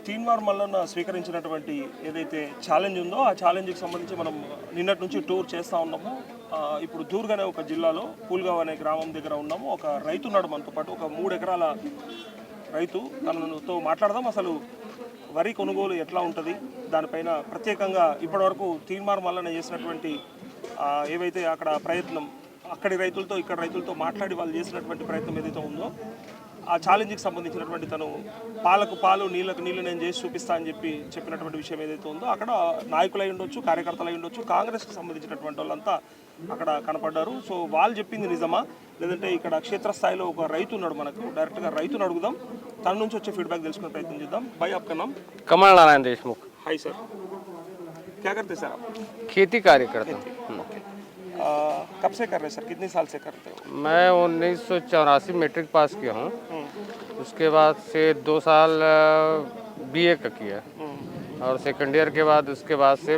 తీన్మార్ మల్లన్న స్వీకరించినటువంటి ఏదైతే ఛాలెంజ్ ఉందో ఆ ఛాలెంజ్కి సంబంధించి మనం నిన్నటి నుంచి టూర్ చేస్తూ ఉన్నాము. ఇప్పుడు దూర్గ్ అనే ఒక జిల్లాలో పూల్గావ్ అనే గ్రామం దగ్గర ఉన్నాము. ఒక రైతు ఉన్నాడు మనతో పాటు, ఒక 3 ఎకరాల రైతు. తనతో మాట్లాడదాం. అసలు వరి కొనుగోలు ఎట్లా ఉంటుంది, దానిపైన ప్రత్యేకంగా ఇప్పటివరకు తీన్మార్ మల్లన్న చేసినటువంటి ఏవైతే అక్కడ ప్రయత్నం, అక్కడి రైతులతో ఇక్కడ రైతులతో మాట్లాడి వాళ్ళు చేసినటువంటి ప్రయత్నం ఏదైతే ఉందో ఆ ఛాలెంజ్కి సంబంధించినటువంటి తను పాలకు పాలు నీళ్ళకు నీళ్ళు నేను చేసి చూపిస్తా అని చెప్పినటువంటి విషయం ఏదైతే ఉందో అక్కడ నాయకులై ఉండొచ్చు, కార్యకర్తలై ఉండొచ్చు, కాంగ్రెస్కి సంబంధించినటువంటి వాళ్ళంతా అక్కడ కనపడ్డారు. సో వాళ్ళు చెప్పింది నిజమా లేదంటే ఇక్కడ క్షేత్రస్థాయిలో ఒక రైతు ఉన్నాడు, మనకు డైరెక్ట్గా రైతును అడుగుదాం, తన నుంచి వచ్చే ఫీడ్బ్యాక్ తెలుసుకునే ప్రయత్నం చేద్దాం. भाई आपका नाम? कमल नारायण देशमुख। हाय सर, क्या करते सर आप? खेती कार्य करता हूँ। कब से कर रहे सर, कितने साल से करते हो? मैं 1984 मैट्रिक पास किया हूँ। उसके बाद से 2 साल बीए का किया और सेकंड ईयर के बाद उसके बाद से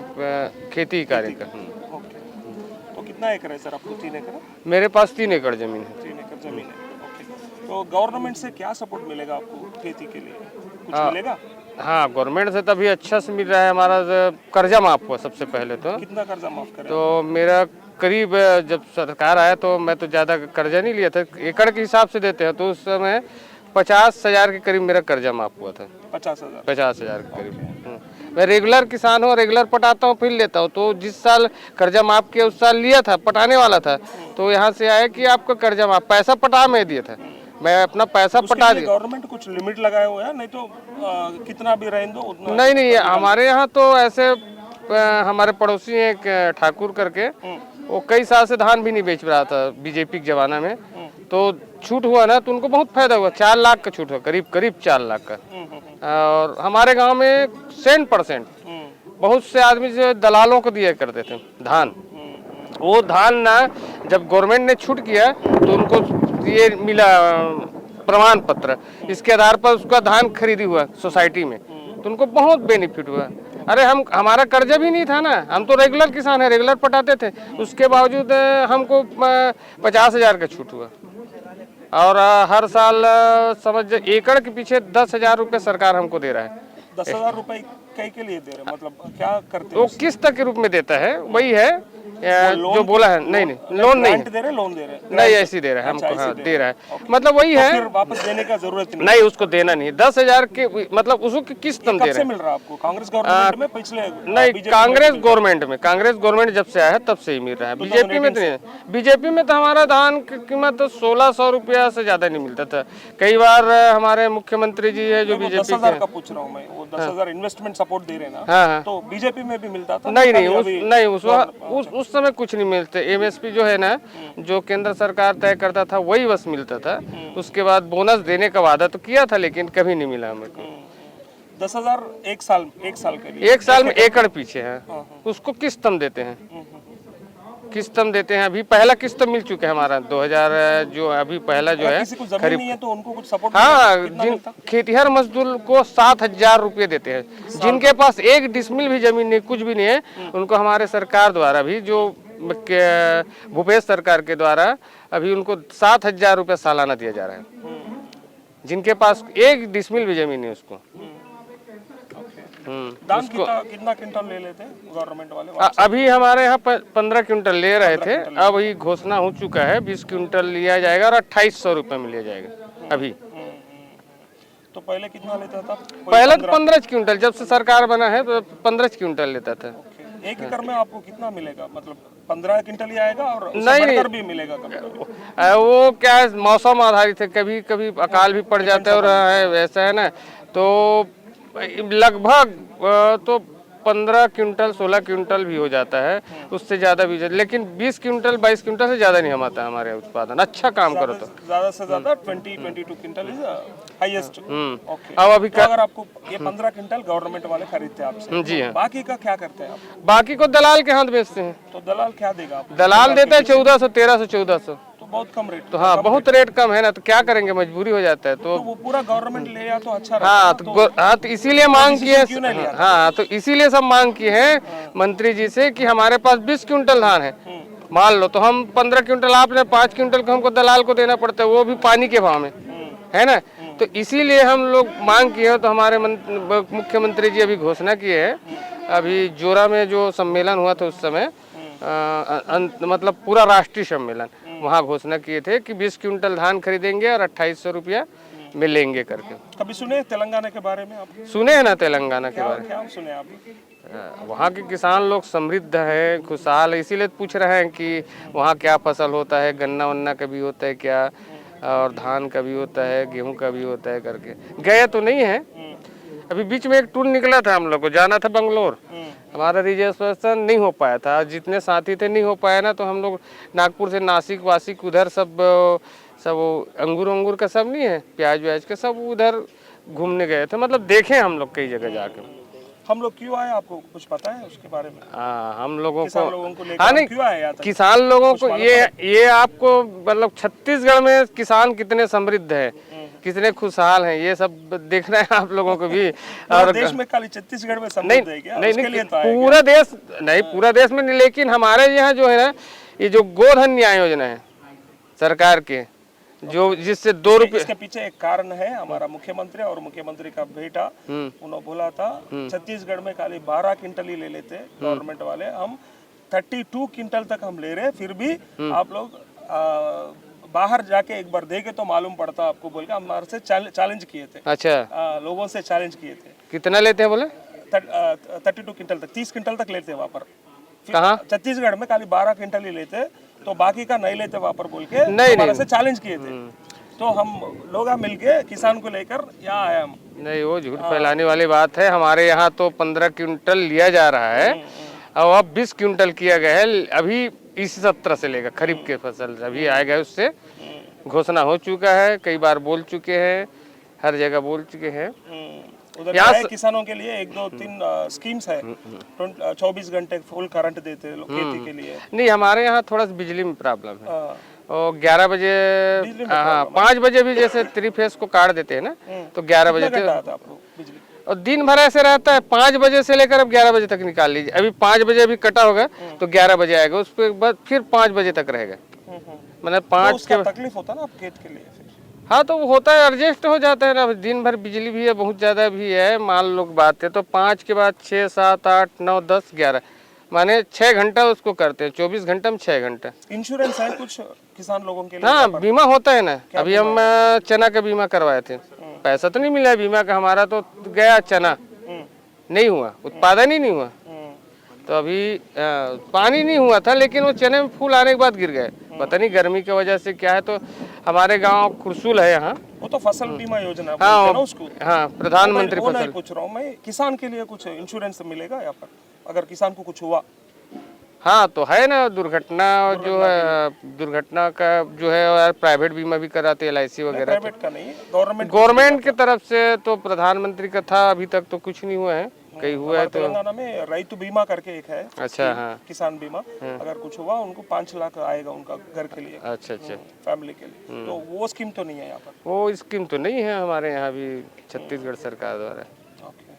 खेती कार्य कर। ओके, तो कितना एकड़ है सर आपको? 3 एकड़? मेरे पास 3 एकड़ जमीन है। 3 एकड़ जमीन है। ओके, तो गवर्नमेंट से क्या सपोर्ट मिलेगा आपको खेती के लिए, कुछ मिलेगा? हाँ, गवर्नमेंट से तभी अच्छा से मिल रहा है। हमारा कर्जा माफ हुआ सबसे पहले तो। कितना कर्जा माफ करें? तो मेरा करीब, जब सरकार आया तो मैं तो ज़्यादा कर्जा नहीं लिया था, एकड़ के हिसाब से देते हैं, तो उस समय 50,000 के करीब मेरा कर्जा माफ हुआ था। 50,000 के करीब। मैं रेगुलर किसान हूँ, रेगुलर पटाता हूँ फिर लेता हूँ। तो जिस साल कर्जा माफ किया उस साल लिया था, पटाने वाला था, तो यहाँ से आया कि आपका कर्जा माफ, पैसा पटा में दिया था, मैं अपना पैसा पटा दिया। गवर्नमेंट कुछ लिमिट लगाया हुआ है? नहीं तो कितना भी रहने दो उतना? नहीं, हमारे यहाँ तो ऐसे हमारे पड़ोसी एक ठाकुर करके, वो कई साल से धान भी नहीं बेच रहा था बीजेपी के जमाना में, तो छूट हुआ ना तो उनको बहुत फायदा हुआ। 4 लाख का छूट हुआ, करीब 4 लाख का। और हमारे गांव में 100% बहुत से आदमी जो दलालों को दिया करते थे धान, वो धान ना जब गवर्नमेंट ने छूट किया तो उनको ये मिला प्रमाण पत्र, इसके आधार पर उसका धान खरीदी हुआ सोसाइटी में, तो उनको बहुत बेनिफिट हुआ। अरे हमारा कर्जा भी नहीं था ना, हम तो रेगुलर किसान है, रेगुलर पटाते थे, उसके बावजूद हमको 50,000 का छूट हुआ। और हर साल समझ एकड़ के पीछे 10,000 रुपये सरकार हमको दे रहा है। 10,000 रुपये कई के लिए दे रहे? मतलब क्या करते वो किस्त के रूप में देता है, वही है जो बोला है। नहीं, लोन नहीं दे रहे, लोन दे रहे नहीं, ऐसे दे रहा है हमको। हाँ, दे रहा है, मतलब वही है, फिर वापस देने का जरूरत नहीं, उसको देना नहीं। 10,000 के मतलब उसको किस्त हम दे रहे हैं। मिल रहा है आपको? कांग्रेस गवर्नमेंट में पिछले? नहीं, कांग्रेस गवर्नमेंट जब से आया है तब से ही मिल रहा है। बीजेपी में तो नहीं, बीजेपी में तो हमारा धान की कीमत 1,600 रुपया से ज्यादा नहीं मिलता था। कई बार हमारे मुख्यमंत्री जी है जो बीजेपी 10,000 का पूछ रहा हूँ मैं, वो 10,000 इन्वेस्टमेंट सपोर्ट दे रहे ना? हाँ, तो बीजेपी में भी मिलता था? नहीं, उस समय कुछ नहीं मिलते। एमएसपी जो है ना, जो केंद्र सरकार तय करता था वही बस मिलता था। उसके बाद बोनस देने का वादा तो किया था लेकिन कभी नहीं मिला हमें को। 10,000 एक साल के लिए? 1 साल में एकड़ पीछे है, उसको किस्त हम देते हैं, किस्त हम देते हैं। अभी पहला किस्त मिल चुका है हमारा 2000, जो अभी पहला जो है खरीद नहीं है तो उनको कुछ सपोर्ट? हाँ, जिन खेतिहर मजदूर को 7,000 रुपये देते हैं। जिनके पास 1 डिसमिल भी जमीन नहीं, कुछ भी नहीं है, उनको हमारे सरकार द्वारा भी, जो भूपेश सरकार के द्वारा अभी उनको 7,000 रुपये सालाना दिया जा रहा है। जिनके पास 1 डिसमिल भी जमीन है उसको। दाम कितना क्विंटल ले लेते हैं गवर्नमेंट वाले? अभी हमारे यहाँ 15 क्विंटल ले रहे थे, अब ये घोषणा हो चुका है 20 क्विंटल लिया जाएगा और 2,800 रुपये में लिया जाएगा अभी। तो पहले कितना लेता था? पहले तो 15 क्विंटल, जब से सरकार बना है तो 15 क्विंटल लेता था। 1 एकड़ में आपको कितना मिलेगा? मतलब 15 क्विंटल ही आएगा और नहीं भी मिलेगा कभी? वो क्या है, मौसम आधारित है, कभी कभी अकाल भी पड़ जाता है और ऐसा है ना, तो लगभग तो 15 क्विंटल 16 क्विंटल भी हो जाता है, उससे ज्यादा भी, लेकिन 20 क्विंटल 22 क्विंटल से ज्यादा नहीं आता हमारे उत्पादन। अच्छा काम करो तो ज्यादा से ज्यादा 20-22 क्विंटल इज हाईएस्ट। ओके, अब अभी अगर आपको ये 15 क्विंटल गवर्नमेंट वाले खरीदते हैं आपसे, जी हाँ, बाकी का क्या करते हैं आप? बाकी को दलाल के हाथ बेचते हैं। तो दलाल क्या देगा आपको? दलाल देता है 1,400 1,300 1,400। तो बहुत कम रेट। तो हाँ, बहुत रेट कम है ना, तो क्या करेंगे, मजबूरी हो जाता है। तो वो पूरा गवर्नमेंट ले या तो अच्छा हाँ, तो इसीलिए मांग की है। हाँ, तो इसीलिए सब मांग की है मंत्री जी से कि हमारे पास 20 क्विंटल धान है, मान लो, तो हम 15 क्विंटल, आपने 5 क्विंटल को हमको दलाल को देना पड़ता है, वो भी पानी के भाव में, है ना। तो इसीलिए हम लोग मांग किए तो हमारे मुख्यमंत्री जी अभी घोषणा किए हैं। अभी जोरा में जो सम्मेलन हुआ था उस समय मतलब पूरा राष्ट्रीय सम्मेलन, वहाँ घोषणा किए थे कि 20 क्विंटल धान खरीदेंगे और 2800 रुपया मिलेंगे करके। कभी सुने तेलंगाना के बारे में आप? सुने हैं ना तेलंगाना के बारे में? क्या सुने आप? वहाँ के किसान लोग समृद्ध है, खुशहाल है, इसीलिए पूछ रहे हैं कि वहाँ क्या फसल होता है, गन्ना वन्ना का भी होता है क्या, और धान का भी होता है, गेहूं का भी होता है करके। गए तो नहीं है, अभी बीच में एक टूर निकला था, हम लोग को जाना था बंगलोर, हमारा रिजर्वेशन नहीं हो पाया था, जितने साथी थे नहीं हो पाया ना, तो हम लोग नागपुर से नासिक वासिक उधर सब अंगूर का सब नहीं है, प्याज व्याज के सब उधर घूमने गए थे, मतलब देखे हम लोग कई जगह जाके। हम लोग क्यों आए, आपको कुछ पता है उसके बारे में? हम लोगों किसान लोगों को लेकर हाँ नहीं, क्यों आए यहाँ तक? किसान लोगों को ये आपको मतलब छत्तीसगढ़ में किसान कितने समृद्ध है, कितने खुशहाल हैं, ये सब देखना है आप लोगों को भी। और देश में खाली छत्तीसगढ़ में समृद्ध है क्या? नहीं, उसके लिए तो आए पूरा देश नहीं, पूरा देश में नहीं, लेकिन हमारे यहाँ जो है ना, ये जो गोधन न्याय योजना है सरकार के, जो जिससे 2 रुपये, इसके पीछे एक कारण है, हमारा मुख्यमंत्री और मुख्यमंत्री का बेटा उन्होंने बोला था छत्तीसगढ़ में खाली 12 क्विंटल ही ले लेते गवर्नमेंट वाले, हम 32 क्विंटल तक हम ले रहे, फिर भी आप लोग बाहर जाके एक बार देखे तो मालूम पड़ता आपको, बोल के हमारे से चैलेंज किए थे। अच्छा लोगों से चैलेंज किए थे। कितना लेते हैं बोले? 32 क्विंटल तक, 30 क्विंटल तक लेते वहाँ पर। कहाँ? छत्तीसगढ़ में खाली 12 क्विंटल ही लेते, तो बाकी का नहीं लेते वहाँ पर, बोल के नहीं हमारे से चैलेंज किए थे। तो हम लोग मिलके किसान को लेकर यहाँ आए हम। नहीं, वो झूठ फैलाने वाली बात है। हमारे यहाँ तो 15 क्विंटल लिया जा रहा है और अब 20 क्विंटल किया गया है, अभी इस सत्र से लेकर खरीफ के फसल अभी आएगा, उससे घोषणा हो चुका है, कई बार बोल चुके हैं, हर जगह बोल चुके हैं। उधर क्या है, किसानों के लिए 1 2 3 स्कीम्स है, 24 घंटे फुल करंट देते लोग खेती के लिए। नहीं, हमारे यहाँ थोड़ा सा बिजली में प्रॉब्लम है, और 11 बजे, हाँ 5 बजे भी जैसे 3 फेस को काट देते हैं ना, तो 11 बजे तक बिजली, और दिन भर ऐसे रहता है। 5 बजे से लेकर अब 11 बजे तक निकाल लीजिए, अभी 5 बजे अभी कटा होगा तो 11 बजे आएगा, उसके बाद फिर 5 बजे तक रहेगा, मतलब 5 के। तकलीफ होता ना आप खेत के लिए फिर? हाँ तो वो होता है, एडजस्ट हो जाता है ना, दिन भर बिजली भी है, बहुत ज़्यादा भी है, मान लो बात है, तो 5 के बाद 6 7 8 9 10 11 माने 6 घंटा उसको करते हैं, 24 घंटा में 6 घंटा। इंश्योरेंस है कुछ किसान लोगों के लिए? हाँ बीमा होता है ना, अभी हम चना का बीमा करवाए थे, पैसा तो नहीं मिला बीमा का, हमारा तो गया चना, नहीं हुआ, उत्पादन ही नहीं हुआ, तो अभी पानी नहीं हुआ था, लेकिन वो चने में फूल आने के बाद गिर गए, पता नहीं गर्मी की वजह से क्या है। तो हमारे गांव खुरसूल है यहाँ, वो तो फसल बीमा योजना हाँ, बोलते हैं ना उसको। हाँ प्रधानमंत्री फसल। नहीं पूछ रहा हूँ मैं, किसान के लिए कुछ इंश्योरेंस मिलेगा यहाँ पर अगर किसान को कुछ हुआ? हाँ तो है ना, दुर्घटना जो है, दुर्घटना का जो है प्राइवेट बीमा भी कराते हैं, LIC वगैरह। प्राइवेट का नहीं, गवर्नमेंट की तरफ से तो प्रधानमंत्री का था, अभी तक तो कुछ नहीं हुआ है, कहीं हुआ है तो। तेलंगाना में रैतु बीमा करके एक है। अच्छा हाँ, किसान बीमा, अगर कुछ हुआ उनको 5 लाख आएगा उनका घर के लिए। अच्छा अच्छा, फैमिली के लिए, तो वो स्कीम तो नहीं है यहाँ पर? वो स्कीम तो नहीं है हमारे यहाँ भी छत्तीसगढ़ सरकार द्वारा।